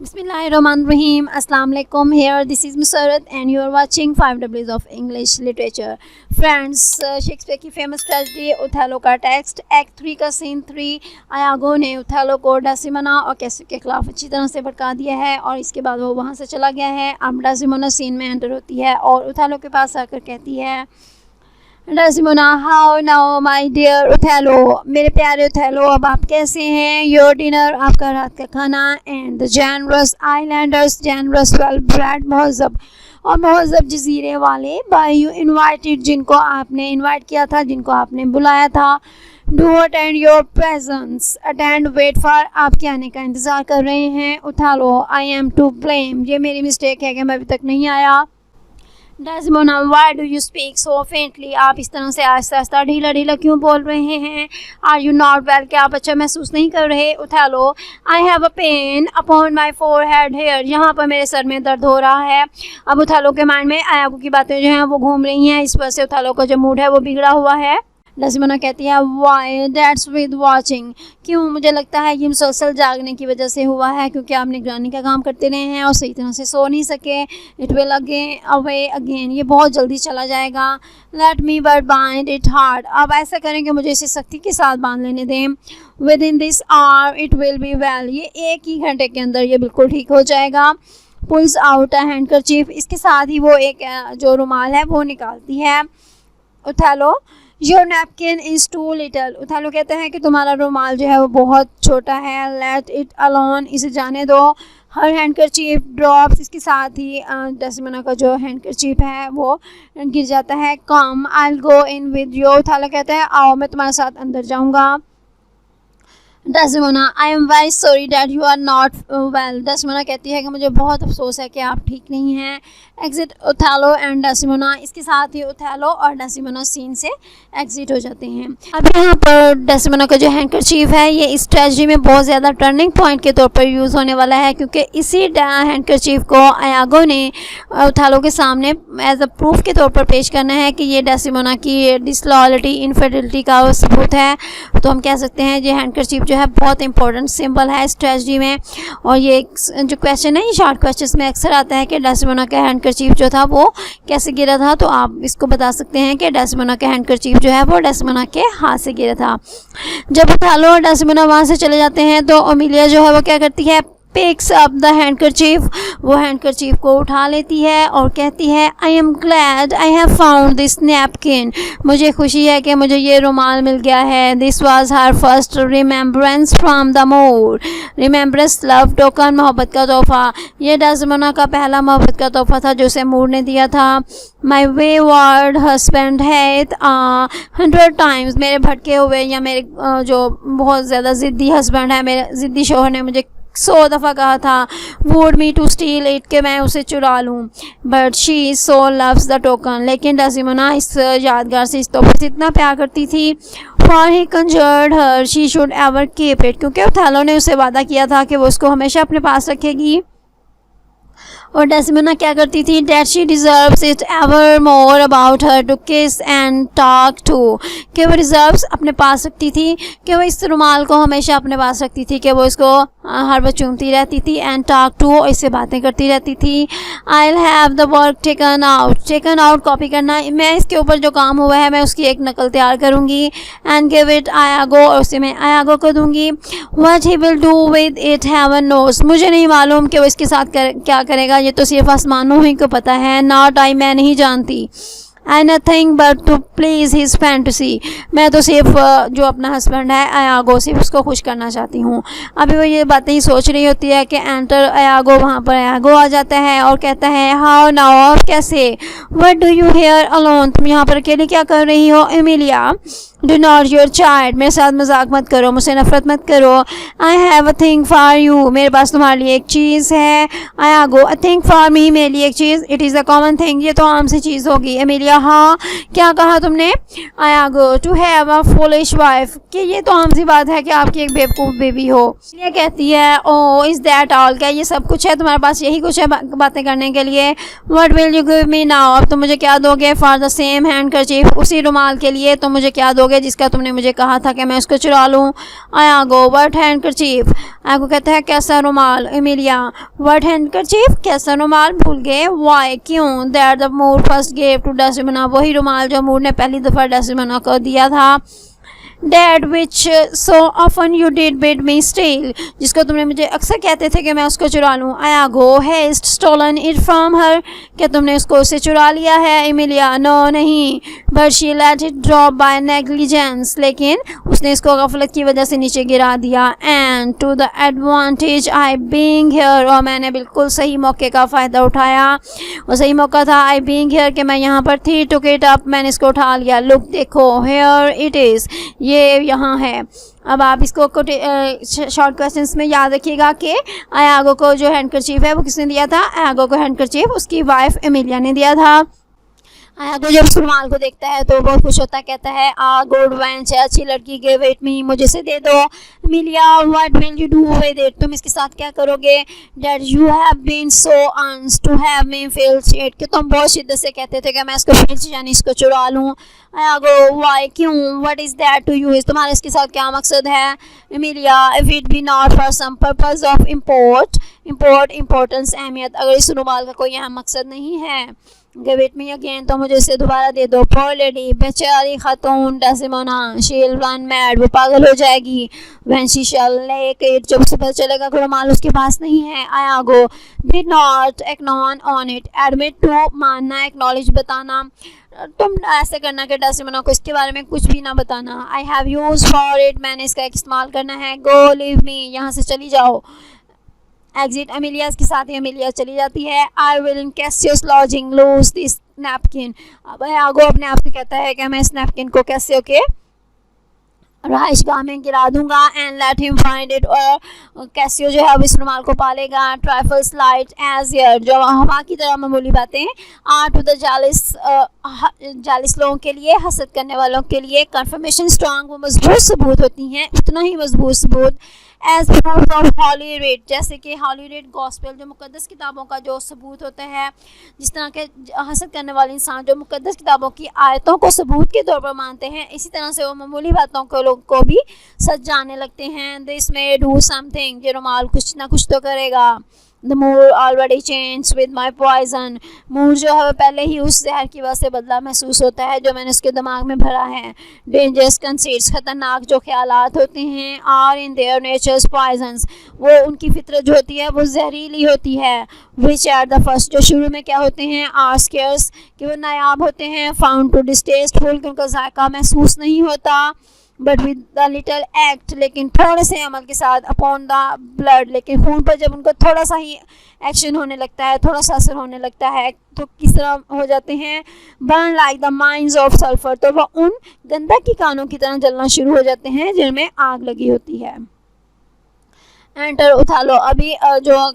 Bismillahirrahmanirrahim. Assalamu alaikum. Here, this is Musarrat and you are watching 5 W's of English Literature. Friends, Shakespeare की famous tragedy Othello का text act 3 का scene 3। आयागो ने Othello को डेसिमोना और Casio के खिलाफ अच्छी तरह से भड़का दिया है और इसके बाद वो वहाँ से चला गया है। अब डेसिमोना सीन में एंटर होती है और ओथेलो के पास आकर कहती है, Desdemona, how now my dear Othello, मेरे प्यारे ओथेलो, अब आप कैसे हैं? योर डिनर, आपका रात का खाना, and the generous islanders, generous well bred, महज़ब और महज़ब जजीरे वाले, बाय यू इनवाइटेड, जिनको आपने इनवाइट किया था, जिनको आपने बुलाया था, do attend your presence, attend wait for, आपके आने का इंतज़ार कर रहे हैं। Othello, I am to blame, ये मेरी मिस्टेक है कि मैं अभी तक नहीं आया। Desdemona, why do you speak so faintly, आप इस तरह से आहिस्ता आहिस्ता ढीला ढीला क्यों बोल रहे हैं? आर यू नॉट वेल, क्या आप अच्छा महसूस नहीं कर रहे? Othello, I have a pain upon my forehead here, यहाँ पर मेरे सर में दर्द हो रहा है। अब ओथेलो के माइंड में आयागो की बातें जो हैं वो घूम रही हैं, इस वजह से ओथेलो का जो मूड है वो बिगड़ा हुआ है। डेसिमोना कहती है, वाई दैट्स विद वॉचिंग, क्यों? मुझे लगता है ये मुसलसल जागने की वजह से हुआ है, क्योंकि आप निगरानी का काम करते रहे हैं और सही तरह से सो नहीं सके। It will again away again, ये बहुत जल्दी चला जाएगा। Let me but bind it hard, अब ऐसा करें कि मुझे इसे सख्ती के साथ बांध लेने दें। With in this hour it will be well, ये एक ही घंटे के अंदर ये बिल्कुल ठीक हो जाएगा। पुल्स आउट अ हैंडकरचीफ, इसके साथ ही वो एक जो रुमाल है वो निकालती है। Othello, your napkin is too little, Othello कहते हैं कि तुम्हारा रुमाल जो है वो बहुत छोटा है। लेट इट अलोन, इसे जाने दो। हर हैंडकरचीफ ड्रॉप्स, इसके साथ ही डेसिमोना का जो हैंडकरचीफ है वो गिर जाता है। Come I will go in with you, Othello कहते हैं आओ मैं तुम्हारे साथ अंदर जाऊँगा। Desdemona, I am very sorry that you are not well, Desdemona कहती है कि मुझे बहुत अफसोस है कि आप ठीक नहीं हैं। एग्जिट ओथेलो एंड डेसिमोना, इसके साथ ही ओथेलो और डेसिमोना सीन से एग्जिट हो जाते हैं। अब यहाँ पर डेसिमोना का जो हैंडकरचीफ है ये इस ट्रेजेडी में बहुत ज़्यादा टर्निंग पॉइंट के तौर पर यूज़ होने वाला है, क्योंकि इसी हैंडकरचीफ को आयागो ने ओथेलो के सामने एज अ प्रूफ के तौर पर पेश करना है कि ये डेसिमोना की डिसलॉयल्टी, इनफिडेलिटी का सबूत है। तो हम कह सकते हैं ये हैंडकरचीफ जो है बहुत इंपॉर्टेंट सिंबल है इस ट्रेजेडी में। और ये जो क्वेश्चन है ये शॉर्ट क्वेश्चन में अक्सर आता है कि डेसिमोना का हैंडकरचीफ जो था वो कैसे गिरा था, तो आप इसको बता सकते हैं कि डेसिमोना का हैंडकरचीफ जो है वो डेसिमोना के हाथ से गिरा था। जब ओथेलो और डेसिमोना वहाँ से चले जाते हैं तो एमिलिया जो है वो क्या करती है, पिक्स अप द हैंडकरचीफ, वो हैंडकरचीफ को उठा लेती है और कहती है, I am glad I have found this napkin, मुझे खुशी है कि मुझे ये रुमाल मिल गया है। This was her first remembrance from the Moor, remembrance love token, मोहब्बत का तोहफा, ये डेसिमोना का पहला मोहब्बत का तोहफा था जो उसे मूर ने दिया था। माई वेवर्ड हस्बैंड हैथ 100 टाइम्स, मेरे भटके हुए या मेरे जो बहुत ज़्यादा ज़िद्दी हस्बैंड है, मेरे ज़िद्दी शोहर ने मुझे 100 दफ़ा कहा था, wooed me to steal it, के मैं उसे चुरा लूँ। But she so loves the token, लेकिन डेसिमोना इस यादगार से, इस तोहफे से इतना प्यार करती थी। For he conjured her she should ever keep it, क्योंकि ओथेलो ने उसे वादा किया था कि वो उसको हमेशा अपने पास रखेगी। और डेसिमोना क्या करती थी, that she deserves it ever more about her to kiss and talk to, कि वो डिज़र्व्स अपने पास रखती थी, कि वो इस रुमाल को हमेशा अपने पास रखती थी, कि वो इसको हर वक्त चूमती रहती थी। एंड टॉक टू, इससे बातें करती रहती थी। I will have the work taken out copy करना, मैं इसके ऊपर जो काम हुआ है मैं उसकी एक नकल तैयार करूँगी। एंड गिव इट आयागो, और उसे मैं आयागो को दूँगी। What he will do with it heaven knows, मुझे नहीं मालूम कि वो इसके साथ क्या करेगा, ये तो सिर्फ आसमानों ही को पता है। नॉट आई, मैं नहीं जानती। And nothing but to please his fantasy, मैं तो सिर्फ जो अपना हस्बैंड है आयागो, सिर्फ उसको खुश करना चाहती हूँ। अभी वो ये बातें ही सोच रही होती है कि एंटर आयागो, वहाँ पर आयागो आ जाता है और कहता है, हाउ नाउ, कैसे? What do you here alone, तुम यहाँ पर अकेले क्या कर रही हो? Emilia, do not your child, मेरे साथ मजाक मत करो, मुझसे नफरत मत करो। आई have a thing for you, मेरे पास तुम्हारे लिए एक चीज़ है। आयागो, अ थिंग फॉर मी, मेरे लिए एक चीज़। It is a common thing, ये तो आम सी चीज़ होगी। एमिलिया, हाँ, क्या कहा तुमने? Iago, to have a foolish wife, कि ये तो आम सी बात है कि आपकी एक बेवकूफ़ बेबी हो। ये कहती है, ओ इज़ दैट ऑल, क्या ये सब कुछ है तुम्हारे पास, यही कुछ है बातें करने के लिए? What will you give me now, अब तुम मुझे क्या दोगे? फॉर द सेम हैंडकरचीफ, उसी रुमाल के लिए तुम मुझे क्या दोगे? करोगे जिसका तुमने मुझे कहा था कि मैं उसको चुरा लूँ? आयागो व्हाट हैंडकरचीफ, आयागो कहता है कैसा रुमाल। एमिलिया व्हाट हैंडकरचीफ, कैसा रुमाल भूल गए? वाई क्यों? That the Moor first gave to Desdemona, वही रुमाल जो मूर ने पहली दफ़ा डेसिमोना को दिया था। That which so often you did bid me steal, जिसको तुमने मुझे अक्सर कहते थे कि मैं उसको चुरा लूँ। Iago hast stolen it from her, क्या तुमने उसको उससे चुरा लिया है? Emilia no नहीं, but she let it drop by negligence, लेकिन उसने इसको गफलत की वजह से नीचे गिरा दिया। And to the advantage I being here, और मैंने बिल्कुल सही मौके का फ़ायदा उठाया। वो सही मौका था I being here कि मैं यहाँ पर थी। Took it up, मैंने इसको उठा लिया। Look देखो, here it is, ये यहाँ है। अब आप इसको शॉर्ट क्वेश्चंस में याद रखिएगा कि आयागो को जो हैंडकरचीफ है वो किसने दिया था? आयागो को हैंडकरचीफ उसकी वाइफ एमिलिया ने दिया था। आयागो जब उस रुमाल को देखता है तो बहुत खुश होता है, कहता है आ गुड वेंच, अच्छी लड़की, गिव इट मी, मुझे से दे दो। Emilia what will you do with it, तुम इसके साथ क्या करोगे? That you have been so earnest to have me filch it, कि तुम बहुत शिद्दत से कहते थे कि मैं इसको फिल्च यानी इसको चुरा लूँ। आयागो वाई क्यों? What is that to you, तुम्हारा इसके साथ क्या मकसद है? Emilia if it be not for some purpose of importance, अहमियत, अगर इस रुमाल का कोई यहाँ मकसद नहीं है, गिव इट मी अगेन, तो मुझे इसे दोबारा दे दो। पोर लेडी, बेचारी खातून Desdemona, she will run mad, वो पागल हो जाएगी। When she shall take it, जब उसे पता चलेगा कि रुमाल उसके पास नहीं है। Iago did not acknown on it, admit to, मानना, एक्नॉलेज, बताना, तुम ऐसे करना कि डेसिमोना को इसके बारे में कुछ भी ना बताना। I have use for it, मैंने इसका इस्तेमाल करना है। गो लीव मी, यहाँ से चली जाओ। एग्जिट एमिलिया, के साथ ही एमिलिया चली जाती है। I will in Cassio's lodging lose this napkin, अब आयागो अपने आप से कहता है कि मैं इस नैपकिन को कैसियो के रहाइश गाह में गिरा दूंगा। And let him find it, और कैसियो जो है अब इस रुमाल को पालेगा। ट्राइफल्स लाइट एज एयर, जो हवा की तरह मामूली बातें आर टू द जालिस लोगों के लिए, हसद करने वालों के लिए। कंफर्मेशन स्ट्रांग, वो मजबूत सबूत होती हैं, उतना ही मजबूत सबूत as proof of holy writ, जैसे कि हॉली रेट गॉस्पेल जो मुकद्दस किताबों का जो सबूत होता है, जिस तरह के हसद करने वाले इंसान जो मुकद्दस किताबों की आयतों को सबूत के तौर पर मानते हैं, इसी तरह से वो मामूली बातों को लोग को भी सच जानने लगते हैं। दिस मे डू समथिंग, ये रुमाल कुछ ना कुछ तो करेगा। The Moor already change with my poison, Moor जो है पहले ही उस जहर की वजह से बदला महसूस होता है जो मैंने उसके दिमाग में भरा है। डेंजरस कंसीट्स, खतरनाक जो ख्यालात होते हैं, are in their natures poisons, वो उनकी फितरत जो होती है वो जहरीली होती है। विच आर द फर्स्ट, जो शुरू में क्या होते हैं, आर स्केयर्स, कि वो नायाब होते हैं। फाउंड टू डिस्टेस्टफुल, कि उनका जायका महसूस नहीं होता। But with the little act, लेकिन थोड़े से अमल के साथ। अपॉन द ब्लड, लेकिन खून पर जब उनको थोड़ा सा ही एक्शन होने लगता है, थोड़ा सा असर होने लगता है, तो किस तरह हो जाते हैं? Burn like the mines of sulphur, तो वह उन गंधक की कानों की तरह जलना शुरू हो जाते हैं जिनमें आग लगी होती है। एंटर उथालो, अभी जो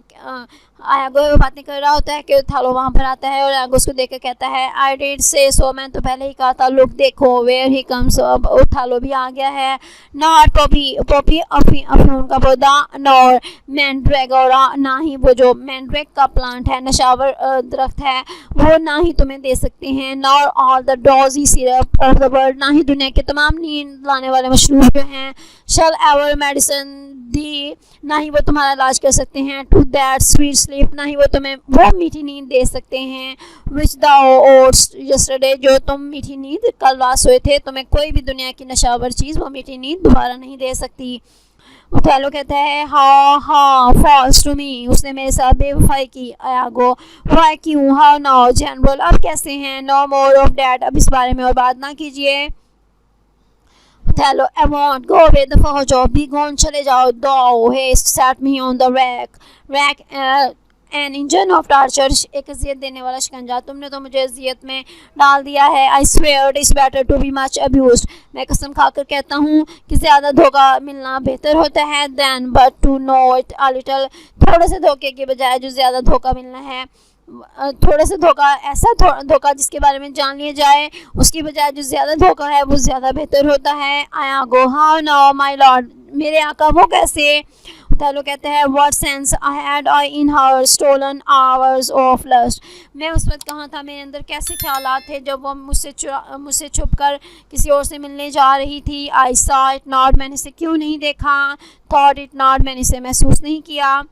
आयागो बातें कर रहा होता है कि उथालो वहाँ पर आता है और आयागो उसको देख कर कहता है आई डिड से सो, मैं तो पहले ही कहा था। लुक देखो, वेयर ही कम्स, अब उथालो भी आ गया है। नॉट पॉपी, पॉपी अफ्यून का पौधा, नॉर मैंड्रेगोरा, ना ही वो जो मैंड्रेग का प्लांट है, नशावर दरख्त है, वो ना ही तुम्हें दे सकते हैं। Nor all the Doge syrup of the world, ना ही दुनिया के तमाम नींद लाने वाले मशरूब जो हैं। शल एवर मेडिसिन दी, ना ही वो तुम्हारा इलाज कर सकते हैं। टू दैट स्वीट स्लीप, ना ही वो तुम्हें वो मीठी नींद दे सकते हैं। विच द ओट्स यस्टरडे, जो तुम मीठी नींद कल रात सोए थे, तुम्हें कोई भी दुनिया की नशावर चीज़ वो मीठी नींद दोबारा नहीं दे सकती। उथालो कहता है हाँ फॉल्स टू मी, उसने मेरे साथ बेवफाई की। आयागो वाई क्यों? हाउ नाउ जनरल, अब कैसे हैं? नो मोर ऑफ डैट, अब इस बारे में और बात ना कीजिए। Othello, I won't go away, दफा हो जाओ, be gone, चले जाओ। Thou hast set me on the rack, an engine of torture, एक अजियत देने वाला शिकंजा, तुमने तो मुझे अजियत में डाल दिया है। I swear it is better to be much abused, मैं कसम खाकर कहता हूँ कि ज़्यादा धोखा मिलना बेहतर होता है than but to know it a little, थोड़े से धोखे के बजाय जो ज़्यादा धोखा मिलना है, थोड़े से धोखा, ऐसा धोखा जिसके बारे में जान लिया जाए, उसकी बजाय जो ज़्यादा धोखा है वो ज़्यादा बेहतर होता है। Iago how now my lord, मेरे आका वो कैसे? ओथेलो कहता है what sense had I in her stolen hours of lust. मैं उस वक्त कहाँ था, मेरे अंदर कैसे ख्यालात थे जब वो मुझसे छुप कर किसी और से मिलने जा रही थी। आई सॉ इट नॉट, मैंने इसे क्यों नहीं देखा। थॉट इट नॉट, मैंने इसे महसूस नहीं किया।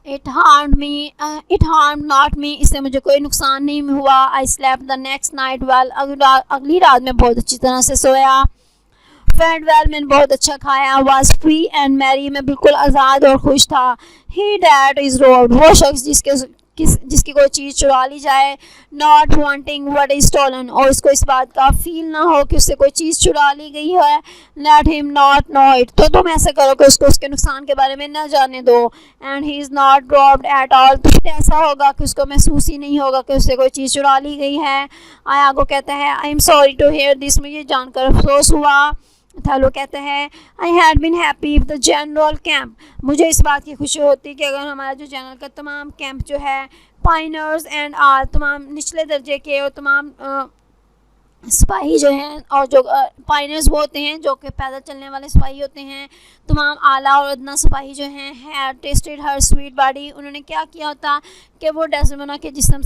इट हार्म नॉट मी, इससे मुझे कोई नुकसान नहीं हुआ। I slept the next night well, अगली रात में बहुत अच्छी तरह से सोया। फेड वेल, मैंने बहुत अच्छा खाया। वाज फ्री एंड मैरी, मैं बिल्कुल आज़ाद और खुश था। ही डैट इज़ रोड, वो शख्स जिसकी कोई चीज़ चुरा ली जाए। Not wanting what is stolen, और उसको इस बात का फील ना हो कि उससे कोई चीज़ चुरा ली गई है। Let him not know it, तो तुम ऐसा करो कि उसको उसके नुकसान के बारे में ना जाने दो। And he is not robbed at all, तो फिर ऐसा होगा कि उसको महसूस ही नहीं होगा कि उससे कोई चीज़ चुरा ली गई है। आयागो कहता है I am sorry to hear this, मुझे जानकर अफसोस हुआ। ओथेलो कहते हैं I had been happy with the general camp, मुझे इस बात की खुशी होती कि अगर हमारा जो जनरल का तमाम कैंप जो है पाइनर्स एंड आल, तमाम निचले दर्जे के और तमाम सिपाही जो हैं, और जो पाइनर्स वो होते हैं जो कि पैदल चलने वाले सिपाही होते हैं, तमाम आला और अदना सिपाही जो हैं, had tested her sweet body, उन्होंने क्या किया होता कि वो डेस्डेमोना के जिस्म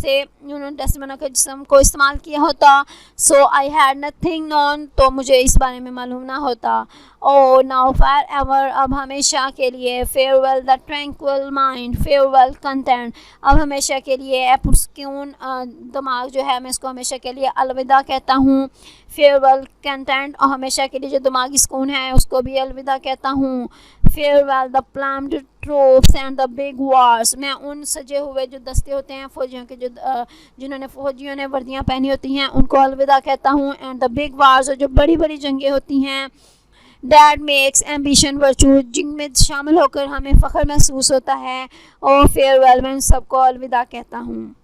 को इस्तेमाल किया होता। सो आई हैड नथिंग नॉन, तो मुझे इस बारे में मालूम ना होता। ओ नाउ फॉर एवर, अब हमेशा के लिए। Farewell the tranquil mind, farewell content, अब हमेशा के लिए पुरस्कून दिमाग जो है, मैं इसको हमेशा के लिए अलविदा कहता हूँ। फेयरवेल कंटेंट, और हमेशा के लिए जो दिमागी सुकून है उसको भी अलविदा कहता हूँ। Farewell the plumed troops and the big wars, मैं उन सजे हुए जो दस्ते होते हैं फौजियों के, जिन्होंने फौजियों ने वर्दियाँ पहनी होती हैं, उनको अलविदा कहता हूँ। एंड द बिग वार्स, और जो बड़ी बड़ी जंगें होती हैं। डैट मेक्स एम्बिशन वर्चू, जिनमें शामिल होकर हमें फ़ख्र महसूस होता है। और फेयरवेल, मैं उन सबको अलविदा कहता हूँ।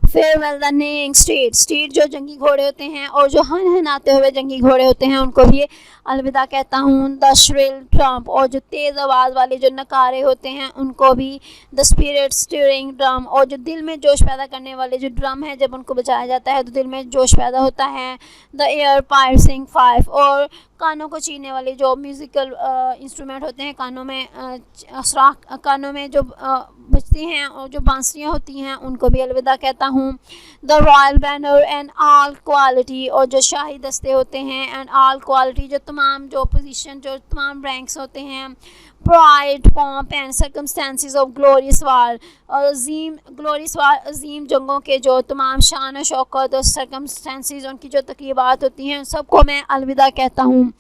फेयरवेल द नेइंग स्ट्रीट, जो जंगी घोड़े होते हैं और जो हनहनाते हुए जंगी घोड़े होते हैं, उनको भी अलविदा कहता हूँ। द श्रिल ट्रम्प, और जो तेज़ आवाज़ वाले जो नकारे होते हैं उनको भी। द स्पिरिट स्टीरिंग ड्रम, और जो दिल में जोश पैदा करने वाले जो ड्रम है, जब उनको बजाया जाता है तो दिल में जोश पैदा होता है। द एयर पायर्सिंग फाइफ, और कानों को छीनने वाले जो म्यूज़िकल इंस्ट्रूमेंट होते हैं, कानों में जो बजती हैं और जो बांसुरियाँ होती हैं, उनको भी अलविदा कहता हूँ। The royal banner and all quality, और जो शाही दस्ते होते हैं, एंड ऑल क्वालिटी, जो तमाम जो पोजीशन, जो तमाम रैंक्स होते हैं। Pride pomp and circumstances of glorious war, और अजीम जंगों के जो तमाम शान और शौकत और सर्कमस्टेंसेस, उनकी जो तकरीबात होती हैं, सबको मैं अलविदा कहता हूँ।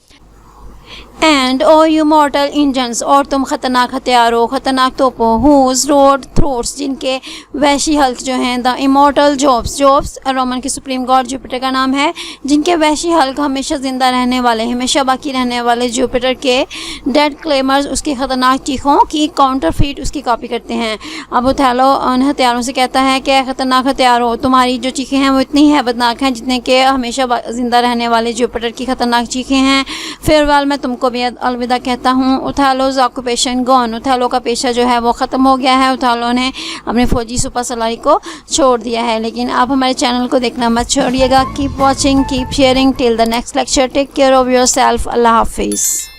And O you mortal engines, और तुम ख़तरनाक हथियारों, ख़तरनाक तोपों। हुज रोड थ्रोट्स, जिनके वहशी हल्क जो हैं। द इमॉर्टल जॉब्स रोमन की सुप्रीम गॉड जुपिटर का नाम है, जिनके वहशी हल्क हमेशा ज़िंदा रहने वाले, हमेशा बाकी रहने वाले जुपिटर के। डेड क्लेमर्स, उसकी ख़तरनाक चीखों की काउंटरफीट, उसकी कॉपी करते हैं। अब ओथेलो उन हथियारों से कहता है कि ख़तरनाक हथियारों, तुम्हारी जो चीखें हैं वो इतनी हैबतनाक हैं जितने के हमेशा ज़िंदा रहने वाले जुपिटर की ख़तरनाक चीखें हैं। फेयरवेल, मैं तुमको भी अलविदा कहता हूँ। ओथेलोज ऑक्यूपेशन गॉन, ओथेलो का पेशा जो है वो ख़त्म हो गया है। ओथेलो ने अपने फौजी सुपर सलारी को छोड़ दिया है। लेकिन आप हमारे चैनल को देखना मत छोड़िएगा। Keep watching, keep sharing till the next lecture. Take care of yourself. अल्लाह हाफिज़।